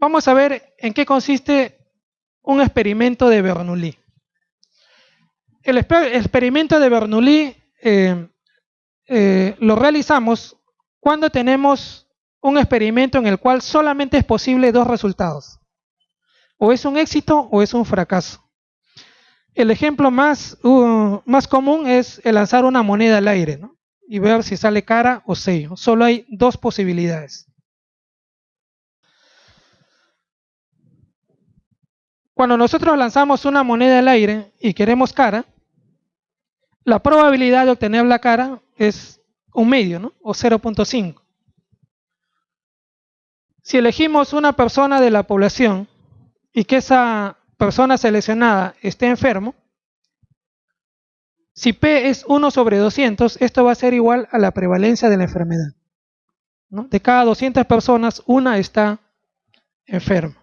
Vamos a ver en qué consiste un experimento de Bernoulli. El experimento de Bernoulli lo realizamos cuando tenemos un experimento en el cual solamente es posible dos resultados. O es un éxito o es un fracaso. El ejemplo más común es el lanzar una moneda al aire, ¿no? Y ver si sale cara o sello. Solo hay dos posibilidades. Cuando nosotros lanzamos una moneda al aire y queremos cara, la probabilidad de obtener la cara es un medio, ¿no? O 0.5. Si elegimos una persona de la población y que esa persona seleccionada esté enfermo, si P es 1 sobre 200, esto va a ser igual a la prevalencia de la enfermedad, ¿no? De cada 200 personas, una está enferma.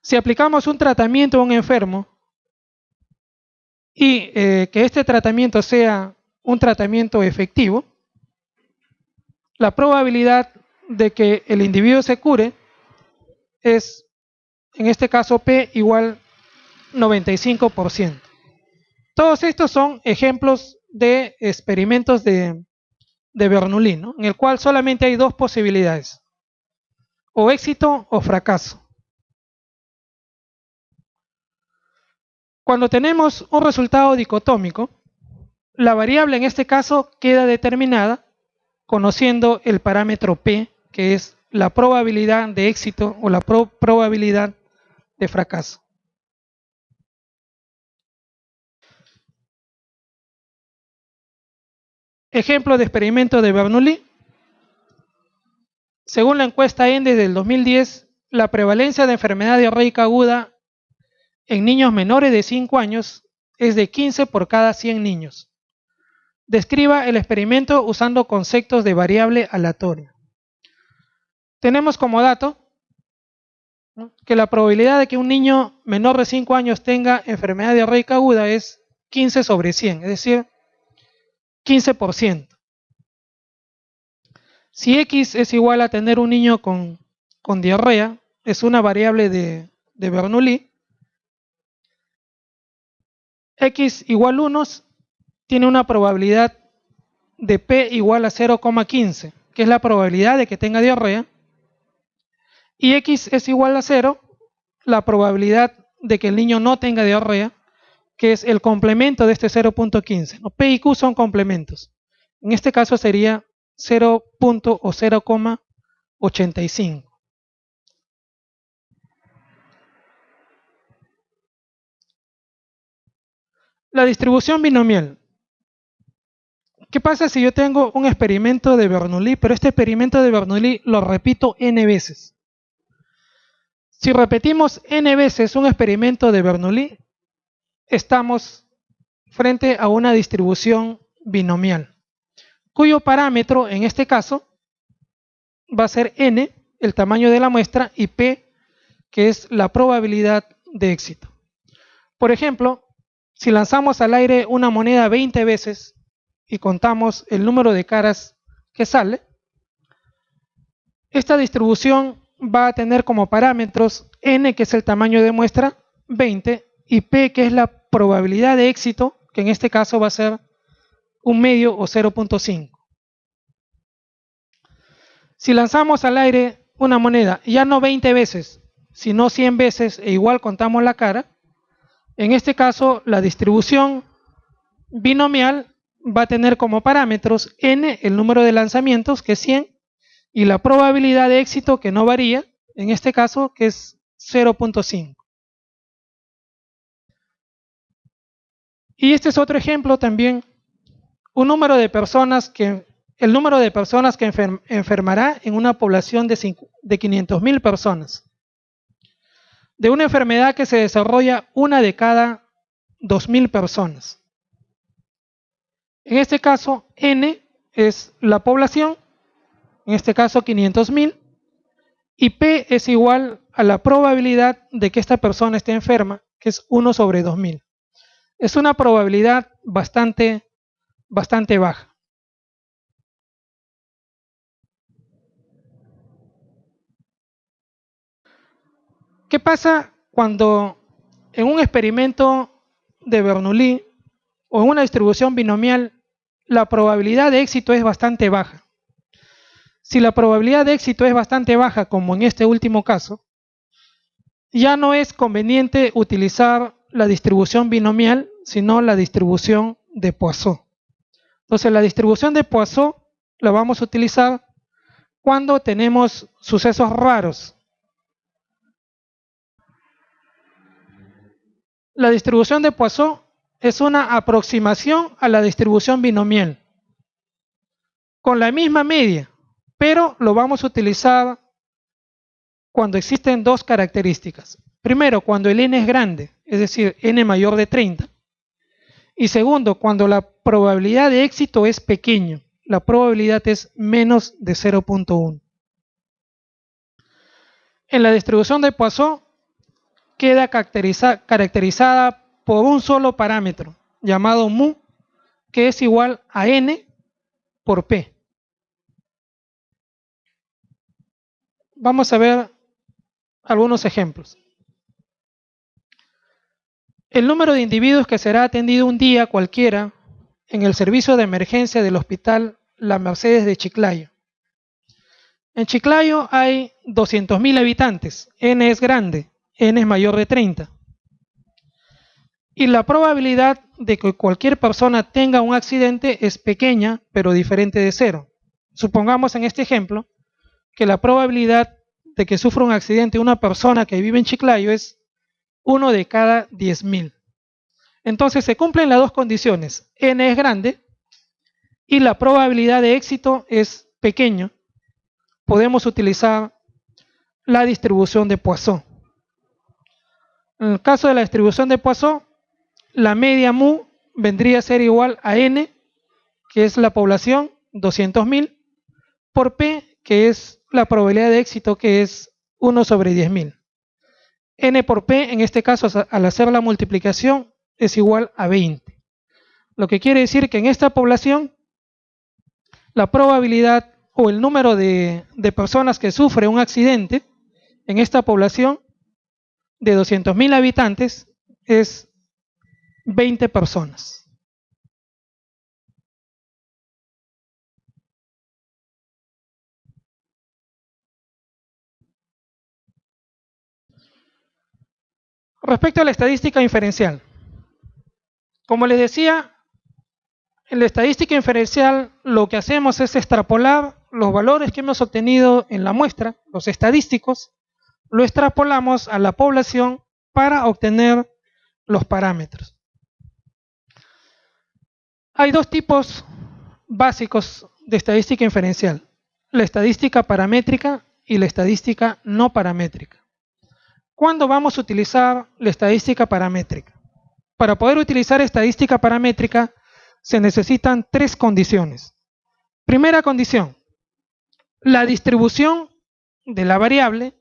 Si aplicamos un tratamiento a un enfermo y que este tratamiento sea un tratamiento efectivo, la probabilidad de que el individuo se cure es, en este caso, P igual 95%. Todos estos son ejemplos de experimentos de Bernoulli, ¿no? En el cual solamente hay dos posibilidades, o éxito o fracaso. Cuando tenemos un resultado dicotómico, la variable en este caso queda determinada conociendo el parámetro P, que es la probabilidad de éxito o la probabilidad de fracaso. Ejemplo de experimento de Bernoulli. Según la encuesta ENDES del 2010, la prevalencia de enfermedad diarreica aguda en niños menores de 5 años es de 15 por cada 100 niños. Describa el experimento usando conceptos de variable aleatoria. Tenemos como dato, ¿no?, que la probabilidad de que un niño menor de 5 años tenga enfermedad diarreica aguda es 15 sobre 100, es decir, 15%. Si X es igual a tener un niño con diarrea, es una variable de Bernoulli, X igual 1 tiene una probabilidad de P igual a 0,15, que es la probabilidad de que tenga diarrea, y X es igual a 0, la probabilidad de que el niño no tenga diarrea, que es el complemento de este 0.15. ¿no? P y Q son complementos. En este caso sería 0. o 0,85. La distribución binomial. ¿Qué pasa si yo tengo un experimento de Bernoulli, pero este experimento de Bernoulli lo repito n veces? Si repetimos n veces un experimento de Bernoulli, estamos frente a una distribución binomial, cuyo parámetro en este caso va a ser n, el tamaño de la muestra, y p, que es la probabilidad de éxito. Por ejemplo, si lanzamos al aire una moneda 20 veces y contamos el número de caras que sale, esta distribución va a tener como parámetros n, que es el tamaño de muestra, 20, y p, que es la probabilidad de éxito, que en este caso va a ser un medio o 0.5. Si lanzamos al aire una moneda, ya no 20 veces, sino 100 veces, e igual contamos la cara, en este caso la distribución binomial va a tener como parámetros n, el número de lanzamientos, que es 100, y la probabilidad de éxito, que no varía, en este caso, que es 0.5. Y este es otro ejemplo también, el número de personas que enfermará en una población de 500.000 personas, de una enfermedad que se desarrolla una de cada 2.000 personas. En este caso, n es la población, en este caso 500.000, y p es igual a la probabilidad de que esta persona esté enferma, que es 1 sobre 2.000. Es una probabilidad bastante baja. ¿Qué pasa cuando en un experimento de Bernoulli o en una distribución binomial la probabilidad de éxito es bastante baja? Si la probabilidad de éxito es bastante baja, como en este último caso, ya no es conveniente utilizar la distribución binomial, sino la distribución de Poisson. Entonces, la distribución de Poisson la vamos a utilizar cuando tenemos sucesos raros. La distribución de Poisson es una aproximación a la distribución binomial, con la misma media, pero lo vamos a utilizar cuando existen dos características. Primero, cuando el n es grande, es decir, n mayor de 30. Y segundo, cuando la probabilidad de éxito es pequeño, la probabilidad es menos de 0.1. En la distribución de Poisson queda caracterizada por un solo parámetro, llamado mu, que es igual a n por p. Vamos a ver algunos ejemplos. El número de individuos que será atendido un día cualquiera en el servicio de emergencia del Hospital La Mercedes de Chiclayo. En Chiclayo hay 200.000 habitantes, n es grande, n es mayor de 30. Y la probabilidad de que cualquier persona tenga un accidente es pequeña, pero diferente de 0. Supongamos en este ejemplo que la probabilidad de que sufra un accidente una persona que vive en Chiclayo es 1 de cada 10.000. Entonces se cumplen las dos condiciones, n es grande y la probabilidad de éxito es pequeño. Podemos utilizar la distribución de Poisson. En el caso de la distribución de Poisson, la media mu vendría a ser igual a n, que es la población, 200.000, por p, que es la probabilidad de éxito, que es 1 sobre 10.000. N por P, en este caso, al hacer la multiplicación, es igual a 20. Lo que quiere decir que en esta población, la probabilidad o el número de personas que sufre un accidente en esta población de 200.000 habitantes es 20 personas. Respecto a la estadística inferencial, como les decía, en la estadística inferencial lo que hacemos es extrapolar los valores que hemos obtenido en la muestra, los estadísticos, lo extrapolamos a la población para obtener los parámetros. Hay dos tipos básicos de estadística inferencial, la estadística paramétrica y la estadística no paramétrica. ¿Cuándo vamos a utilizar la estadística paramétrica? Para poder utilizar estadística paramétrica se necesitan tres condiciones. Primera condición, la distribución de la variable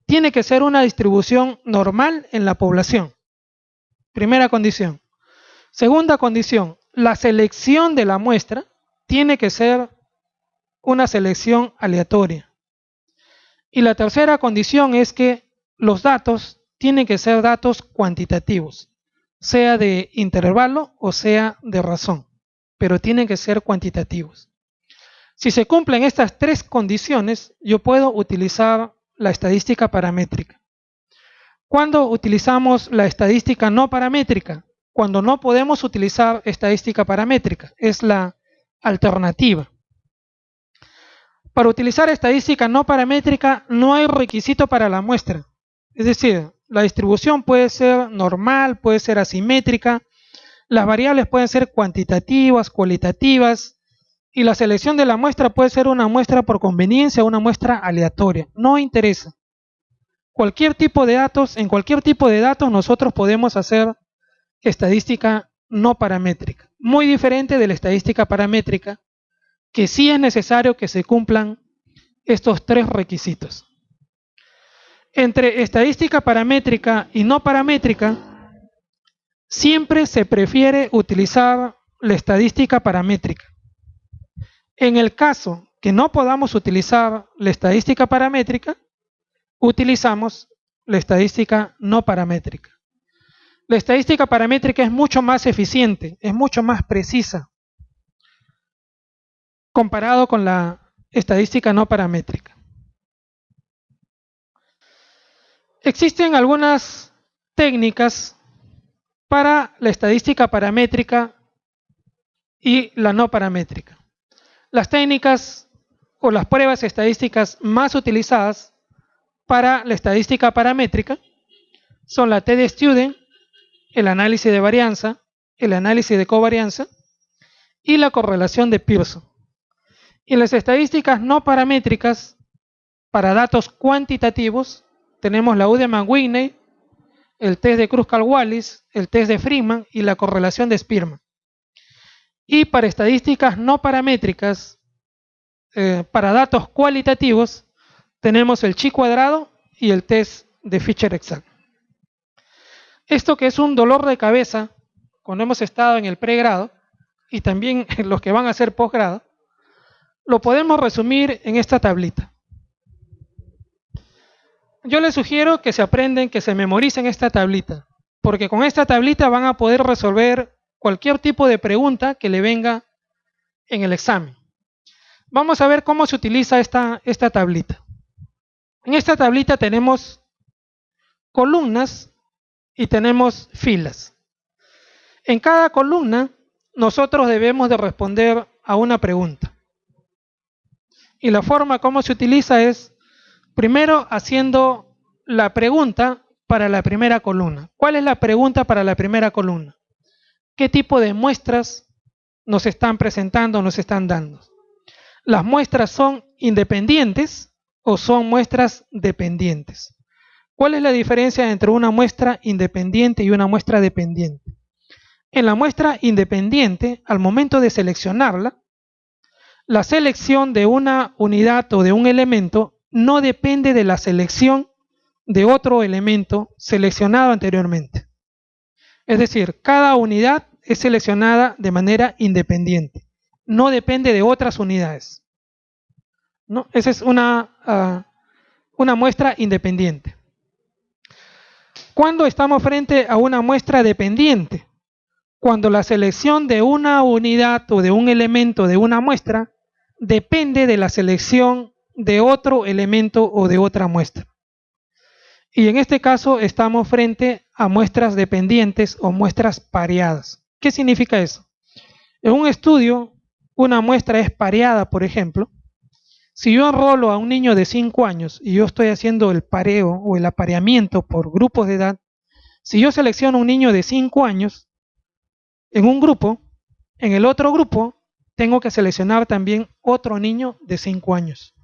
tiene que ser una distribución normal en la población. Primera condición. Segunda condición, la selección de la muestra tiene que ser una selección aleatoria. Y la tercera condición es que los datos tienen que ser datos cuantitativos, sea de intervalo o sea de razón, pero tienen que ser cuantitativos. Si se cumplen estas tres condiciones, yo puedo utilizar la estadística paramétrica. ¿Cuándo utilizamos la estadística no paramétrica? Cuando no podemos utilizar estadística paramétrica, es la alternativa. Para utilizar estadística no paramétrica no hay requisito para la muestra. Es decir, la distribución puede ser normal, puede ser asimétrica, las variables pueden ser cuantitativas, cualitativas, y la selección de la muestra puede ser una muestra por conveniencia o una muestra aleatoria. No interesa. Cualquier tipo de datos, en cualquier tipo de datos nosotros podemos hacer estadística no paramétrica. Muy diferente de la estadística paramétrica, que sí es necesario que se cumplan estos tres requisitos. Entre estadística paramétrica y no paramétrica, siempre se prefiere utilizar la estadística paramétrica. En el caso que no podamos utilizar la estadística paramétrica, utilizamos la estadística no paramétrica. La estadística paramétrica es mucho más eficiente, es mucho más precisa comparado con la estadística no paramétrica. Existen algunas técnicas para la estadística paramétrica y la no paramétrica. Las técnicas o las pruebas estadísticas más utilizadas para la estadística paramétrica son la t-de-Student, el análisis de varianza, el análisis de covarianza y la correlación de Pearson. Y las estadísticas no paramétricas para datos cuantitativos tenemos la Udeman-Whitney, el test de Kruskal-Wallis, el test de Freeman y la correlación de Spearman. Y para estadísticas no paramétricas, para datos cualitativos, tenemos el chi-cuadrado y el test de Fisher-Exact. Esto que es un dolor de cabeza cuando hemos estado en el pregrado y también en los que van a hacer posgrado, lo podemos resumir en esta tablita. Yo les sugiero que se aprenden, que se memoricen esta tablita, porque con esta tablita van a poder resolver cualquier tipo de pregunta que le venga en el examen. Vamos a ver cómo se utiliza esta tablita. En esta tablita tenemos columnas y tenemos filas. En cada columna nosotros debemos de responder a una pregunta. Y la forma como se utiliza es primero haciendo la pregunta para la primera columna. ¿Cuál es la pregunta para la primera columna? ¿Qué tipo de muestras nos están presentando, nos están dando? ¿Las muestras son independientes o son muestras dependientes? ¿Cuál es la diferencia entre una muestra independiente y una muestra dependiente? En la muestra independiente, al momento de seleccionarla, la selección de una unidad o de un elemento no depende de la selección de otro elemento seleccionado anteriormente. Es decir, cada unidad es seleccionada de manera independiente, no depende de otras unidades. ¿No? Esa es una muestra independiente. ¿Cuándo estamos frente a una muestra dependiente? Cuando la selección de una unidad o de un elemento de una muestra depende de la selección de otro elemento o de otra muestra. Y en este caso estamos frente a muestras dependientes o muestras pareadas. ¿Qué significa eso? En un estudio, una muestra es pareada, por ejemplo. Si yo enrolo a un niño de 5 años y yo estoy haciendo el pareo o el apareamiento por grupos de edad, si yo selecciono un niño de 5 años en un grupo, en el otro grupo tengo que seleccionar también otro niño de 5 años.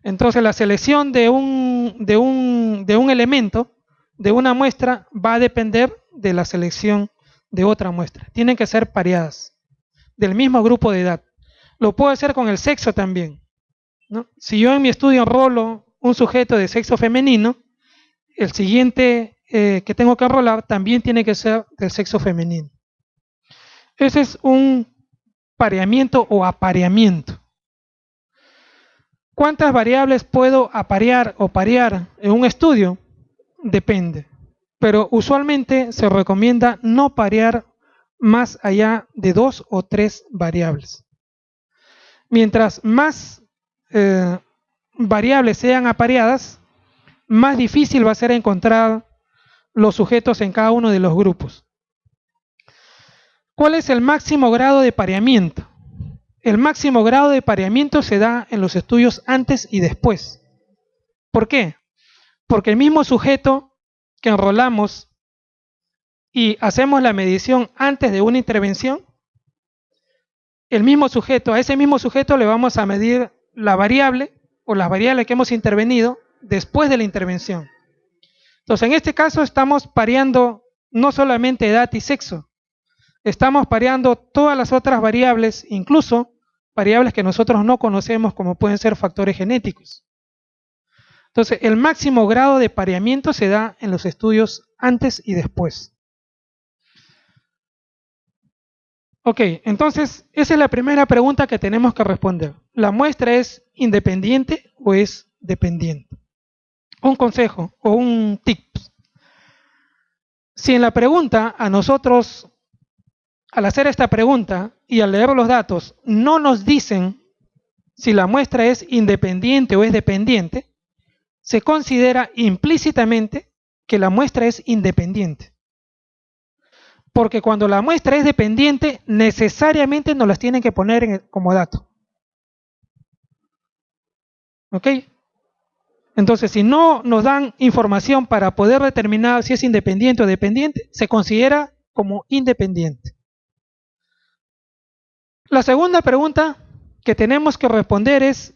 Entonces la selección de un elemento, de una muestra, va a depender de la selección de otra muestra. Tienen que ser pareadas, del mismo grupo de edad. Lo puedo hacer con el sexo también, ¿no? Si yo en mi estudio enrolo un sujeto de sexo femenino, el siguiente que tengo que enrolar también tiene que ser del sexo femenino. Ese es un pareamiento o apareamiento. ¿Cuántas variables puedo aparear o parear en un estudio? Depende. Pero usualmente se recomienda no parear más allá de 2 o 3 variables. Mientras más variables sean apareadas, más difícil va a ser encontrar los sujetos en cada uno de los grupos. ¿Cuál es el máximo grado de pareamiento? El máximo grado de pareamiento se da en los estudios antes y después. ¿Por qué? Porque el mismo sujeto que enrolamos y hacemos la medición antes de una intervención, el mismo sujeto, a ese mismo sujeto le vamos a medir la variable o las variables que hemos intervenido después de la intervención. Entonces, en este caso estamos pareando no solamente edad y sexo, estamos pareando todas las otras variables, incluso variables que nosotros no conocemos, como pueden ser factores genéticos. Entonces, el máximo grado de pareamiento se da en los estudios antes y después. Ok, entonces esa es la primera pregunta que tenemos que responder. ¿La muestra es independiente o es dependiente? un consejo o un tip. Si en la pregunta a nosotros, al hacer esta pregunta y al leer los datos, no nos dicen si la muestra es independiente o es dependiente, se considera implícitamente que la muestra es independiente. Porque cuando la muestra es dependiente, necesariamente nos las tienen que poner como dato. ¿Ok? Entonces, si no nos dan información para poder determinar si es independiente o dependiente, se considera como independiente. La segunda pregunta que tenemos que responder es,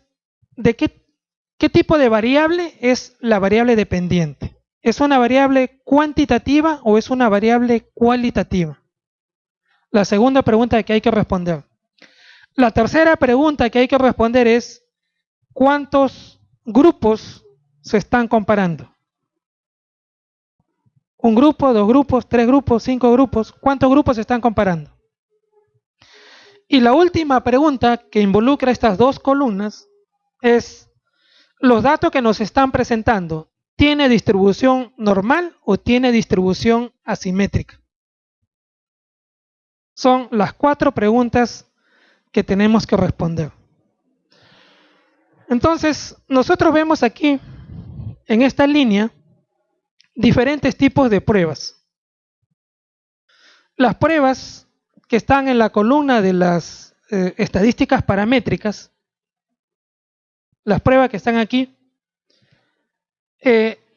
¿de qué tipo de variable es la variable dependiente? ¿Es una variable cuantitativa o es una variable cualitativa? La segunda pregunta que hay que responder. La tercera pregunta que hay que responder es, ¿cuántos grupos se están comparando? ¿Un grupo, dos grupos, tres grupos, cinco grupos? ¿Cuántos grupos se están comparando? Y la última pregunta que involucra estas dos columnas es, ¿los datos que nos están presentando tiene distribución normal o tiene distribución asimétrica? Son las 4 preguntas que tenemos que responder. Entonces, nosotros vemos aquí, en esta línea, diferentes tipos de pruebas. Las pruebas que están en la columna de las estadísticas paramétricas, las pruebas que están aquí,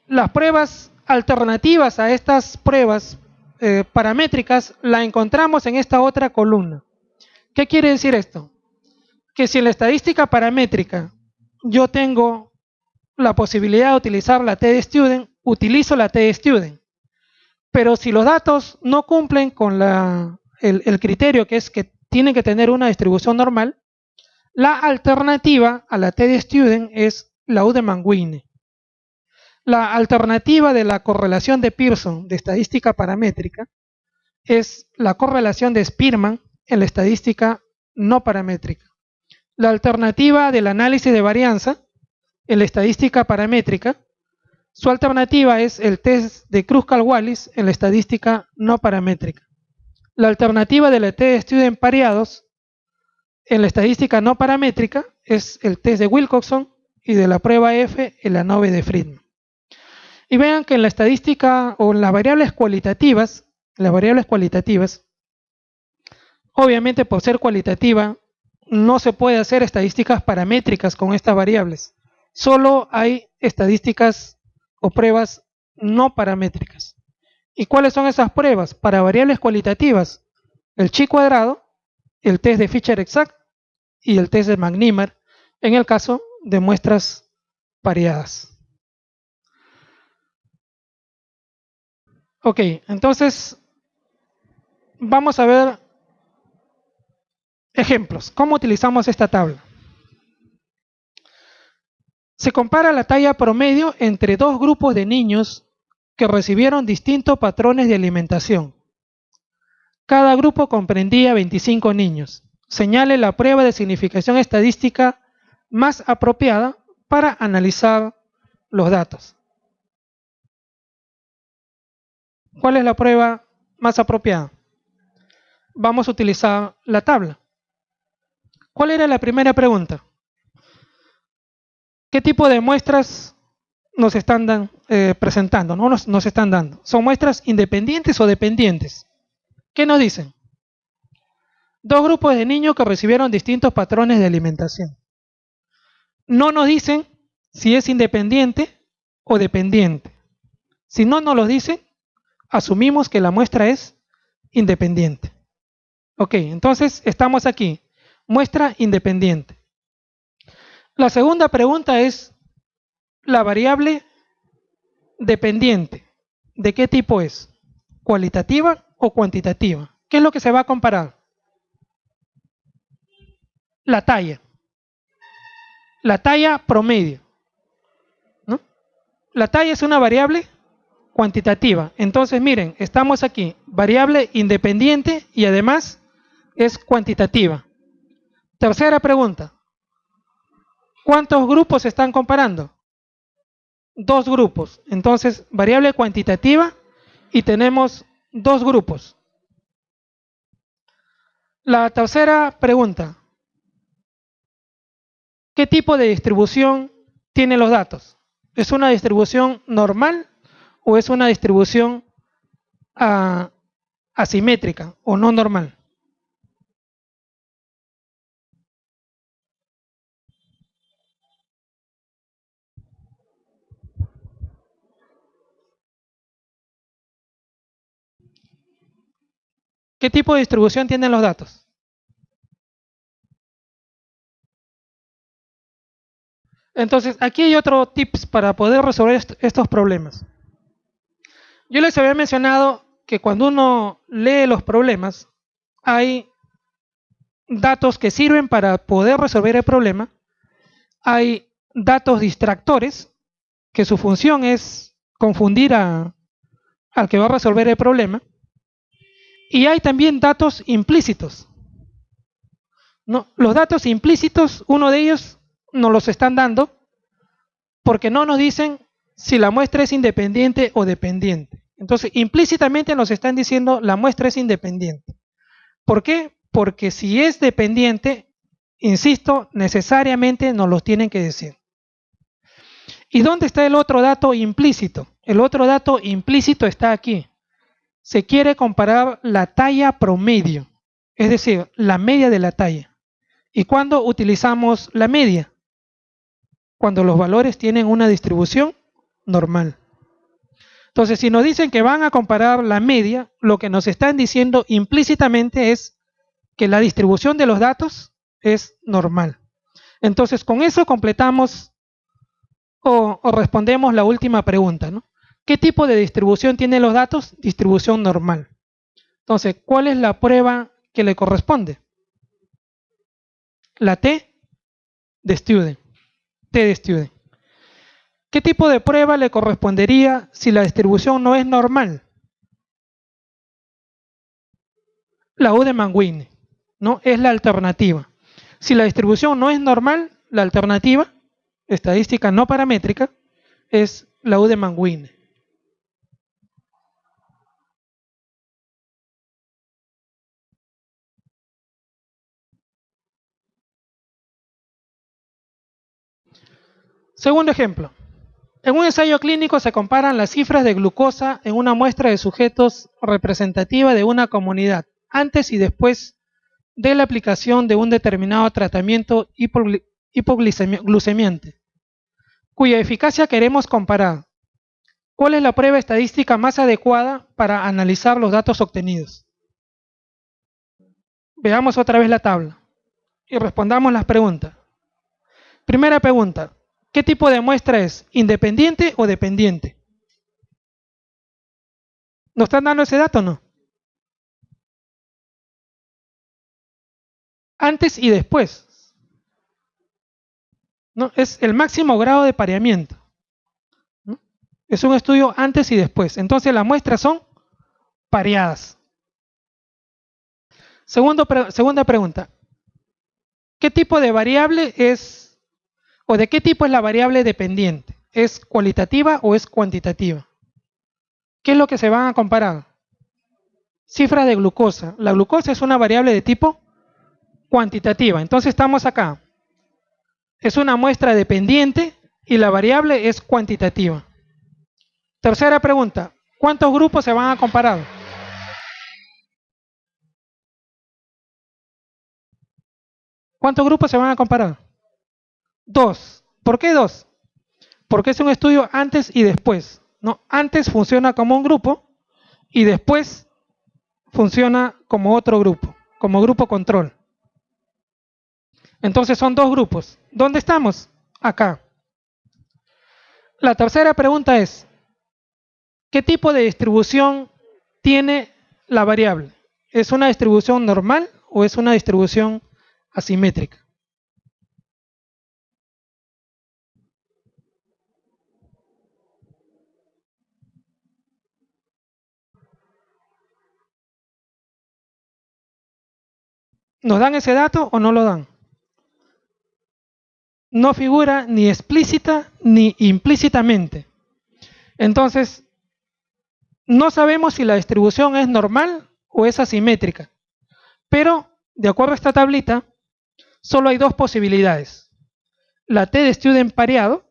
las pruebas alternativas a estas pruebas paramétricas la encontramos en esta otra columna. ¿Qué quiere decir esto? Que si en la estadística paramétrica yo tengo la posibilidad de utilizar la t-de-student, utilizo la t-de-student. Pero si los datos no cumplen con el criterio que es que tienen que tener una distribución normal, la alternativa a la t-de-student es la Udemann-Wigner. La alternativa de la correlación de Pearson de estadística paramétrica es la correlación de Spearman en la estadística no paramétrica. La alternativa del análisis de varianza en la estadística paramétrica, su alternativa es el test de Kruskal-Wallis en la estadística no paramétrica. La alternativa de la t-de-student pareados en la estadística no paramétrica es el test de Wilcoxon y de la prueba F el ANOVA de Friedman. Y vean que en la estadística o en las variables cualitativas, obviamente por ser cualitativa, no se puede hacer estadísticas paramétricas con estas variables. Solo hay estadísticas o pruebas no paramétricas. ¿Y cuáles son esas pruebas? Para variables cualitativas, el chi cuadrado, el test de Fisher-Exact y el test de McNemar, en el caso de muestras pareadas. Ok, entonces vamos a ver ejemplos. ¿Cómo utilizamos esta tabla? Se compara la talla promedio entre dos grupos de niños que recibieron distintos patrones de alimentación. Cada grupo comprendía 25 niños. Señale la prueba de significación estadística más apropiada para analizar los datos. ¿Cuál es la prueba más apropiada? Vamos a utilizar la tabla. ¿Cuál era la primera pregunta? ¿Qué tipo de muestras nos están presentando? ¿No? Nos están dando. ¿Son muestras independientes o dependientes? ¿Qué nos dicen? Dos grupos de niños que recibieron distintos patrones de alimentación. No nos dicen si es independiente o dependiente. Si no nos lo dicen, asumimos que la muestra es independiente. Ok, entonces estamos aquí. Muestra independiente. La segunda pregunta es la variable dependiente. ¿De qué tipo es? ¿Cualitativa o cuantitativa? ¿Qué es lo que se va a comparar? La talla. La talla promedio, ¿no? La talla es una variable cuantitativa. Entonces, miren, estamos aquí, variable independiente y además es cuantitativa. Tercera pregunta. ¿Cuántos grupos se están comparando? dos grupos. Entonces, variable cuantitativa y tenemos dos grupos. La tercera pregunta. ¿Qué tipo de distribución tienen los datos? ¿Es una distribución normal o es una distribución asimétrica o no normal? ¿Qué tipo de distribución tienen los datos? Entonces, aquí hay otro tips para poder resolver estos problemas. Yo les había mencionado que cuando uno lee los problemas, hay datos que sirven para poder resolver el problema, hay datos distractores, que su función es confundir al que va a resolver el problema, y hay también datos implícitos. ¿No? Los datos implícitos, uno de ellos nos los están dando porque no nos dicen si la muestra es independiente o dependiente. Entonces, implícitamente nos están diciendo la muestra es independiente. ¿Por qué? Porque si es dependiente, insisto, necesariamente nos los tienen que decir. ¿Y dónde está el otro dato implícito? El otro dato implícito está aquí. Se quiere comparar la talla promedio, es decir, la media de la talla. ¿Y cuándo utilizamos la media? Cuando los valores tienen una distribución normal. Entonces, si nos dicen que van a comparar la media, lo que nos están diciendo implícitamente es que la distribución de los datos es normal. Entonces, con eso completamos o respondemos la última pregunta, ¿no? ¿Qué tipo de distribución tienen los datos? Distribución normal. Entonces, ¿cuál es la prueba que le corresponde? La T de student. T de student. ¿Qué tipo de prueba le correspondería si la distribución no es normal? La U de Manguini, ¿no? Es la alternativa. Si la distribución no es normal, la alternativa, estadística no paramétrica, es la U de Manguini. Segundo ejemplo. En un ensayo clínico se comparan las cifras de glucosa en una muestra de sujetos representativa de una comunidad antes y después de la aplicación de un determinado tratamiento hipoglucemiante, cuya eficacia queremos comparar. ¿Cuál es la prueba estadística más adecuada para analizar los datos obtenidos? Veamos otra vez la tabla y respondamos las preguntas. Primera pregunta, ¿qué tipo de muestra es? ¿Independiente o dependiente? ¿Nos están dando ese dato o no? Antes y después. ¿No? Es el máximo grado de pareamiento. ¿No? Es un estudio antes y después. Entonces las muestras son pareadas. Segunda pregunta. ¿Qué tipo de variable es, o de qué tipo es la variable dependiente? ¿Es cualitativa o es cuantitativa? ¿Qué es lo que se van a comparar? Cifras de glucosa. La glucosa es una variable de tipo cuantitativa. Entonces estamos acá. Es una muestra dependiente y la variable es cuantitativa. Tercera pregunta. ¿Cuántos grupos se van a comparar? ¿Cuántos grupos se van a comparar? Dos. ¿Por qué dos? Porque es un estudio antes y después. ¿No? Antes funciona como un grupo y después funciona como otro grupo, como grupo control. Entonces son dos grupos. ¿Dónde estamos? Acá. La tercera pregunta es, ¿qué tipo de distribución tiene la variable? ¿Es una distribución normal o es una distribución asimétrica? ¿Nos dan ese dato o no lo dan? no figura ni explícita ni implícitamente. Entonces, no sabemos si la distribución es normal o es asimétrica. Pero, de acuerdo a esta tablita, solo hay dos posibilidades. La t de student pareado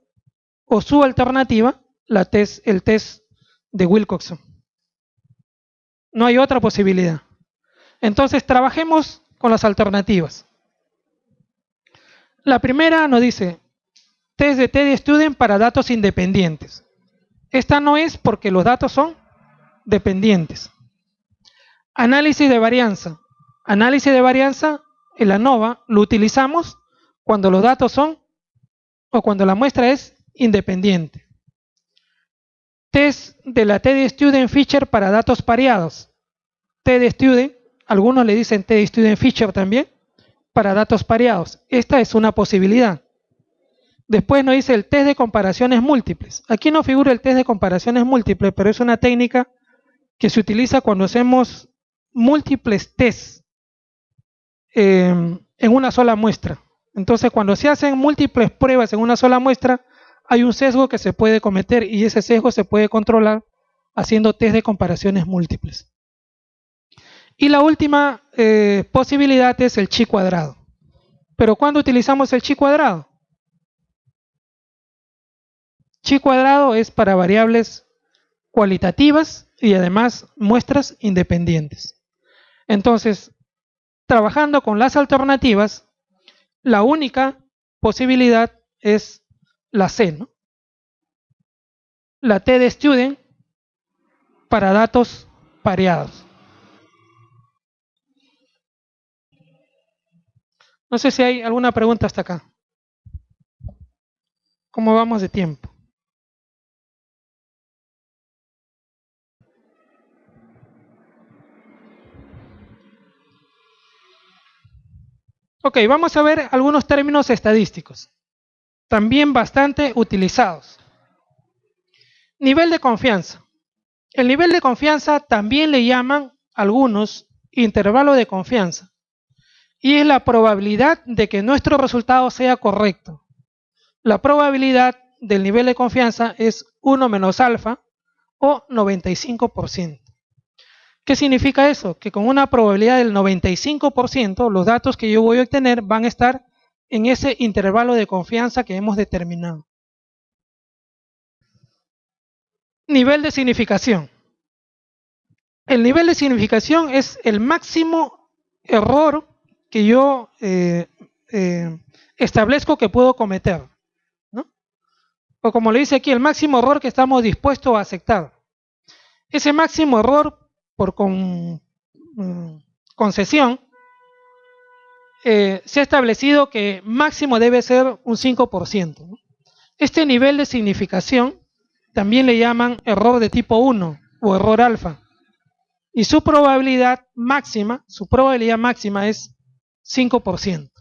o su alternativa, el test de Wilcoxon. No hay otra posibilidad. Entonces, trabajemos con las alternativas. La primera nos dice test de t de student para datos independientes. Esta no es porque los datos son dependientes. Análisis de varianza. Análisis de varianza en la ANOVA lo utilizamos cuando los datos son o cuando la muestra es independiente. Test de la t de student feature para datos pareados. T de student, algunos le dicen t de student feature también, para datos pareados. Esta es una posibilidad. Después nos dice el test de comparaciones múltiples. Aquí no figura el test de comparaciones múltiples, pero es una técnica que se utiliza cuando hacemos múltiples tests en una sola muestra. Entonces, cuando se hacen múltiples pruebas en una sola muestra, hay un sesgo que se puede cometer y ese sesgo se puede controlar haciendo test de comparaciones múltiples. Y la última posibilidad es el chi cuadrado. ¿Pero cuándo utilizamos el chi cuadrado? Chi cuadrado es para variables cualitativas y además muestras independientes. Entonces, trabajando con las alternativas, la única posibilidad es la C, ¿no? La T de student para datos pareados. No sé si hay alguna pregunta hasta acá. ¿Cómo vamos de tiempo? Ok, vamos a ver algunos términos estadísticos, también bastante utilizados. Nivel de confianza. El nivel de confianza también le llaman algunos intervalo de confianza y es la probabilidad de que nuestro resultado sea correcto. La probabilidad del nivel de confianza es 1 menos alfa o 95%. ¿Qué significa eso? Que con una probabilidad del 95%, los datos que yo voy a obtener van a estar en ese intervalo de confianza que hemos determinado. Nivel de significación. El nivel de significación es el máximo error que yo establezco que puedo cometer, ¿no? O como le dice aquí, el máximo error que estamos dispuestos a aceptar. Ese máximo error por concesión, se ha establecido que máximo debe ser un 5%, ¿no? Este nivel de significación también le llaman error de tipo 1 o error alfa. Y su probabilidad máxima es 5%.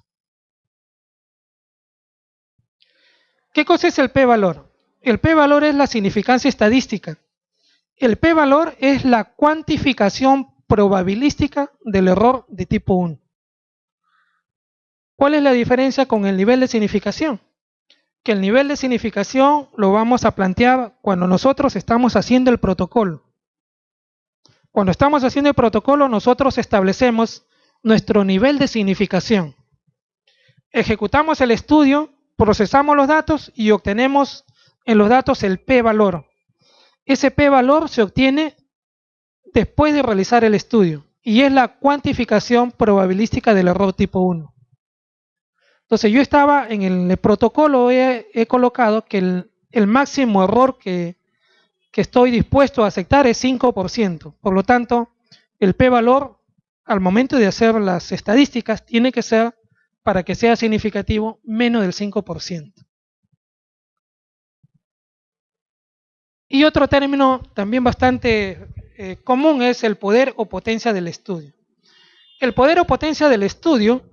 ¿Qué cosa es el p-valor? El p-valor es la significancia estadística. El p-valor es la cuantificación probabilística del error de tipo 1. ¿Cuál es la diferencia con el nivel de significación? Que el nivel de significación lo vamos a plantear cuando nosotros estamos haciendo el protocolo. Cuando estamos haciendo el protocolo, nosotros establecemos nuestro nivel de significación. Ejecutamos el estudio, procesamos los datos y obtenemos en los datos el p-valor. Ese p-valor se obtiene después de realizar el estudio y es la cuantificación probabilística del error tipo 1. Entonces yo estaba en el protocolo, he colocado que el máximo error que estoy dispuesto a aceptar es 5%. Por lo tanto, el p-valor al momento de hacer las estadísticas tiene que ser, para que sea significativo, menos del 5%. Y otro término también bastante común es el poder o potencia del estudio. El poder o potencia del estudio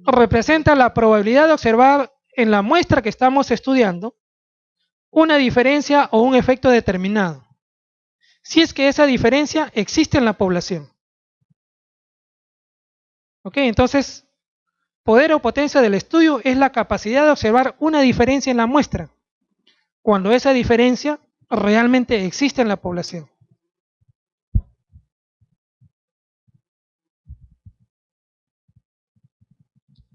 representa la probabilidad de observar en la muestra que estamos estudiando una diferencia o un efecto determinado, si es que esa diferencia existe en la población. ¿Ok? Entonces, Poder o potencia del estudio es la capacidad de observar una diferencia en la muestra, cuando esa diferencia realmente existe en la población.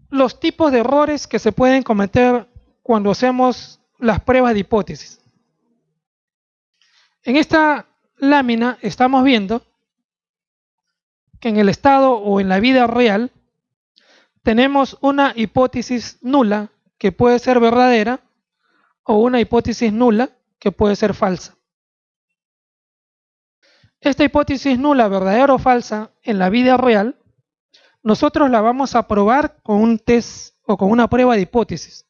Los tipos de errores que se pueden cometer cuando hacemos las pruebas de hipótesis. En esta lámina estamos viendo que en el estado o en la vida real tenemos una hipótesis nula que puede ser verdadera o una hipótesis nula que puede ser falsa. Esta hipótesis nula, verdadera o falsa, en la vida real, nosotros la vamos a probar con un test o con una prueba de hipótesis.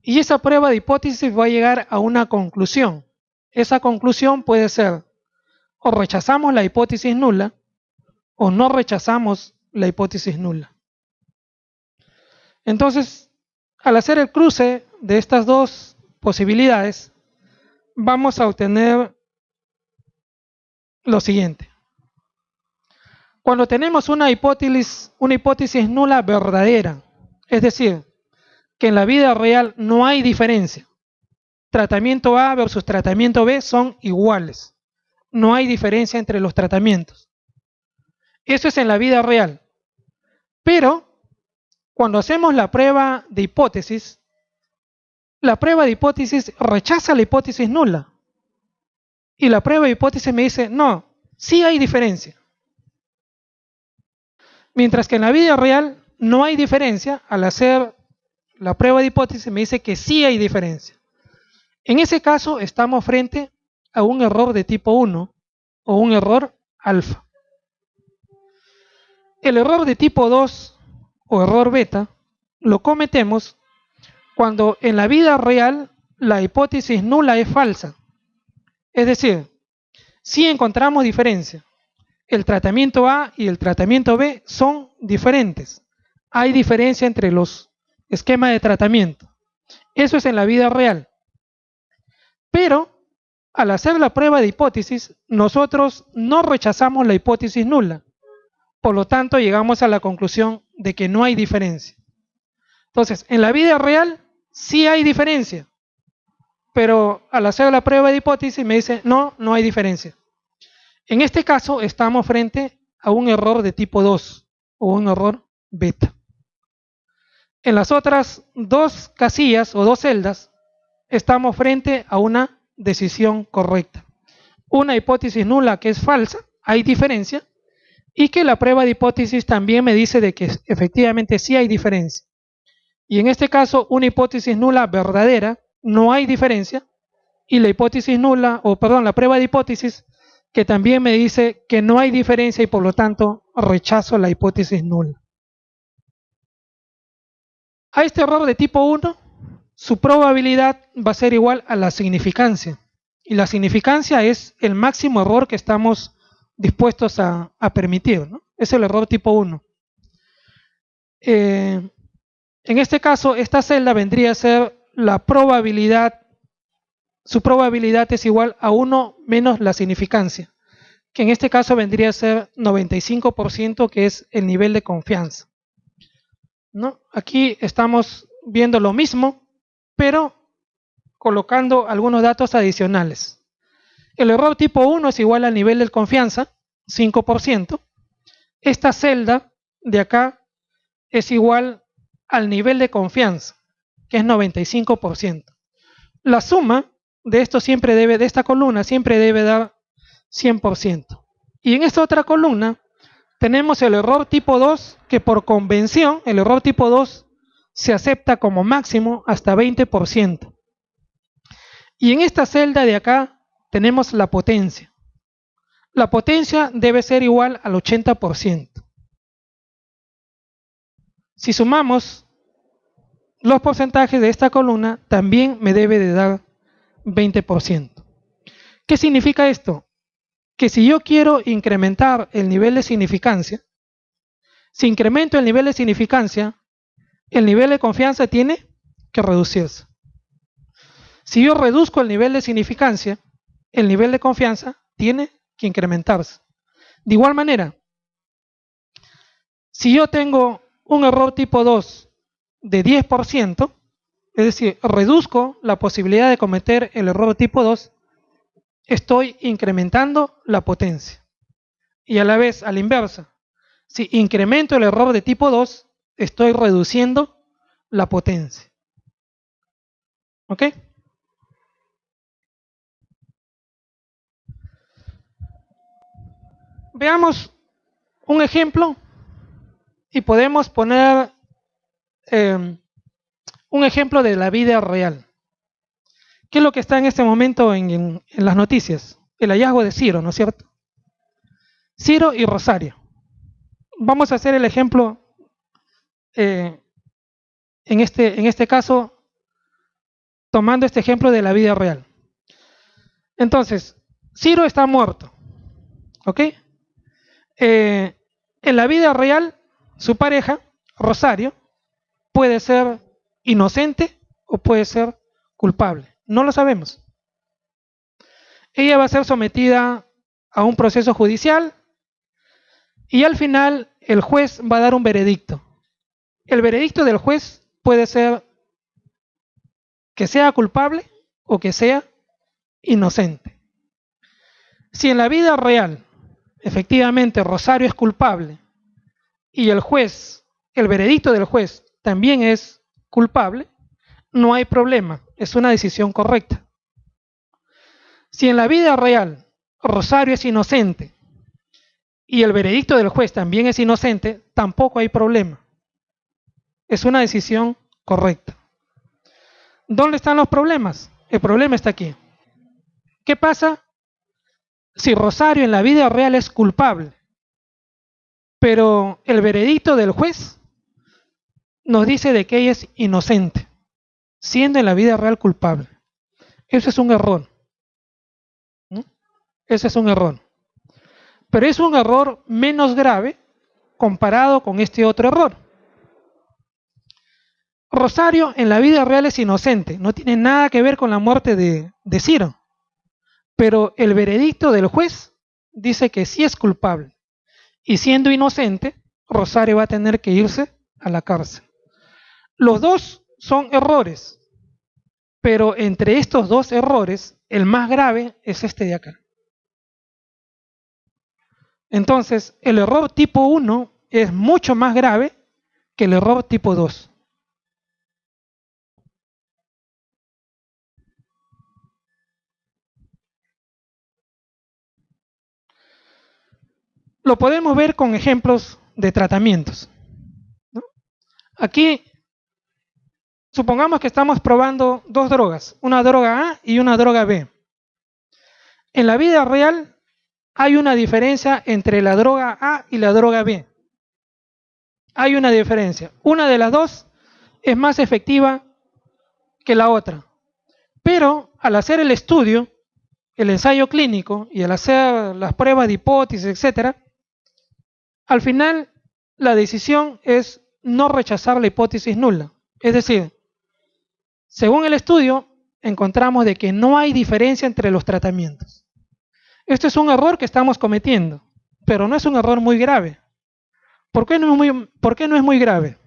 Y esa prueba de hipótesis va a llegar a una conclusión. Esa conclusión puede ser o rechazamos la hipótesis nula o no rechazamos la hipótesis nula. Entonces, al hacer el cruce de estas dos posibilidades, vamos a obtener lo siguiente. Cuando tenemos una hipótesis nula verdadera, es decir, que en la vida real no hay diferencia, tratamiento A versus tratamiento B son iguales, no hay diferencia entre los tratamientos. Eso es en la vida real. Pero cuando hacemos la prueba de hipótesis rechaza la hipótesis nula. Y la prueba de hipótesis me dice, no, sí hay diferencia. Mientras que en la vida real no hay diferencia, al hacer la prueba de hipótesis me dice que sí hay diferencia. En ese caso estamos frente a un error de tipo 1 o un error alfa. El error de tipo 2 o error beta lo cometemos cuando en la vida real la hipótesis nula es falsa. Es decir, si encontramos diferencia, el tratamiento A y el tratamiento B son diferentes. Hay diferencia entre los esquemas de tratamiento. Eso es en la vida real. Pero al hacer la prueba de hipótesis, nosotros no rechazamos la hipótesis nula. Por lo tanto, llegamos a la conclusión de que no hay diferencia. Entonces, en la vida real sí hay diferencia. Pero al hacer la prueba de hipótesis me dice, no, no hay diferencia. En este caso estamos frente a un error de tipo 2 o un error beta. En las otras dos casillas o dos celdas estamos frente a una decisión correcta. Una hipótesis nula que es falsa, hay diferencia, y que la prueba de hipótesis también me dice de que efectivamente sí hay diferencia. Y en este caso una hipótesis nula verdadera, no hay diferencia, y la hipótesis nula, la prueba de hipótesis que también me dice que no hay diferencia y por lo tanto rechazo la hipótesis nula. A este error de tipo 1, su probabilidad va a ser igual a la significancia. Y la significancia es el máximo error que estamos dispuestos a permitir, ¿no? Es el error tipo 1. En este caso, esta celda vendría a ser la probabilidad. Su probabilidad es igual a 1 menos la significancia, que en este caso vendría a ser 95%, que es el nivel de confianza, ¿no? Aquí estamos viendo lo mismo, pero colocando algunos datos adicionales. El error tipo 1 es igual al nivel de confianza, 5%. Esta celda de acá es igual al nivel de confianza, que es 95%. La suma de esta columna siempre debe dar 100%. Y en esta otra columna tenemos el error tipo 2, que por convención el error tipo 2 se acepta como máximo hasta 20%. Y en esta celda de acá tenemos la potencia. La potencia debe ser igual al 80%. Si sumamos los porcentajes de esta columna, también me debe de dar 20%. ¿Qué significa esto? Que si yo quiero incrementar el nivel de significancia, si incremento el nivel de significancia, el nivel de confianza tiene que reducirse. Si yo reduzco el nivel de significancia, el nivel de confianza tiene que incrementarse. De igual manera, si yo tengo un error tipo 2 de 10%, es decir, reduzco la posibilidad de cometer el error tipo 2, estoy incrementando la potencia. Y a la vez, a la inversa, si incremento el error de tipo 2, estoy reduciendo la potencia. ¿Ok? Veamos un ejemplo y podemos poner un ejemplo de la vida real. ¿Qué es lo que está en este momento en las noticias? El hallazgo de Ciro, ¿no es cierto? Ciro y Rosario. Vamos a hacer el ejemplo en este caso, tomando este ejemplo de la vida real. Entonces, Ciro está muerto, ¿ok? En la vida real, su pareja, Rosario, puede ser inocente o puede ser culpable. No lo sabemos. Ella va a ser sometida a un proceso judicial y al final el juez va a dar un veredicto. El veredicto del juez puede ser que sea culpable o que sea inocente. Si en la vida real efectivamente Rosario es culpable y el juez, el veredicto del juez también es culpable, no hay problema, es una decisión correcta. Si en la vida real Rosario es inocente y el veredicto del juez también es inocente, tampoco hay problema. Es una decisión correcta. ¿Dónde están los problemas? El problema está aquí. ¿Qué pasa si Rosario en la vida real es culpable, pero el veredicto del juez nos dice de que ella es inocente, siendo en la vida real culpable? Eso es un error, ¿no? Ese es un error. Pero es un error menos grave comparado con este otro error. Rosario en la vida real es inocente, no tiene nada que ver con la muerte de Ciro, pero el veredicto del juez dice que sí es culpable. Y siendo inocente, Rosario va a tener que irse a la cárcel. Los dos son errores, pero entre estos dos errores, el más grave es este de acá. Entonces, el error tipo 1 es mucho más grave que el error tipo 2. Lo podemos ver con ejemplos de tratamientos, ¿no? Aquí, supongamos que estamos probando dos drogas, una droga A y una droga B. En la vida real hay una diferencia entre la droga A y la droga B. Hay una diferencia. Una de las dos es más efectiva que la otra. Pero al hacer el estudio, el ensayo clínico y al hacer las pruebas de hipótesis, etcétera, al final la decisión es no rechazar la hipótesis nula. Es decir, según el estudio, encontramos de que no hay diferencia entre los tratamientos. Este es un error que estamos cometiendo, pero no es un error muy grave. ¿Por qué no es muy grave?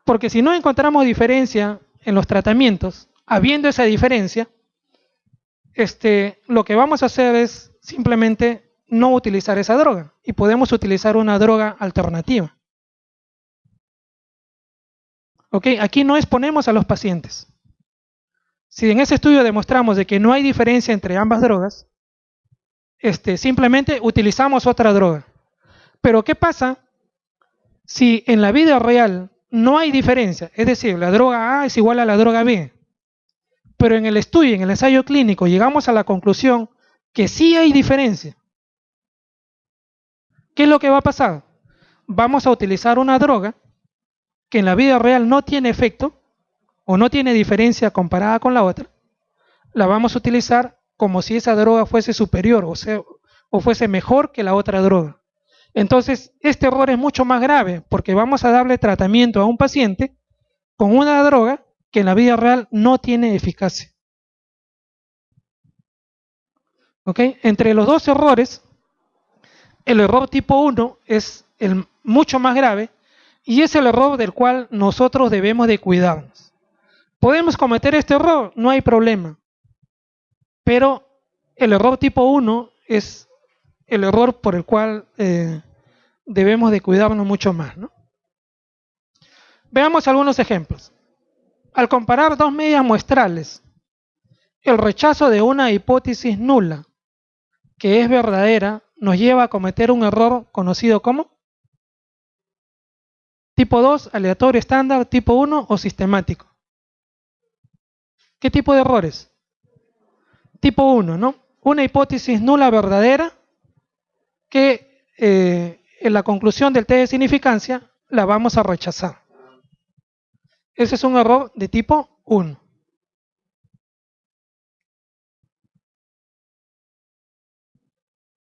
Porque si no encontramos diferencia en los tratamientos, habiendo esa diferencia, lo que vamos a hacer es simplemente no utilizar esa droga y podemos utilizar una droga alternativa. ¿Ok? Aquí no exponemos a los pacientes. Si en ese estudio demostramos de que no hay diferencia entre ambas drogas, simplemente utilizamos otra droga. Pero ¿qué pasa si en la vida real no hay diferencia? Es decir, la droga A es igual a la droga B, pero en el estudio, en el ensayo clínico, llegamos a la conclusión que sí hay diferencia. ¿Qué es lo que va a pasar? Vamos a utilizar una droga que en la vida real no tiene efecto o no tiene diferencia comparada con la otra. La vamos a utilizar como si esa droga fuese superior, o fuese mejor que la otra droga. Entonces, este error es mucho más grave porque vamos a darle tratamiento a un paciente con una droga que en la vida real no tiene eficacia. ¿Ok? Entre los dos errores El error tipo 1 es el mucho más grave y es el error del cual nosotros debemos de cuidarnos. ¿Podemos cometer este error? No hay problema. Pero el error tipo 1 es el error por el cual debemos de cuidarnos mucho más, ¿no? Veamos algunos ejemplos. Al comparar dos medias muestrales, el rechazo de una hipótesis nula que es verdadera nos lleva a cometer un error conocido como tipo 2, aleatorio estándar, tipo 1 o sistemático. ¿Qué tipo de errores? Tipo 1, ¿no? Una hipótesis nula verdadera que en la conclusión del test de significancia la vamos a rechazar. Ese es un error de tipo 1.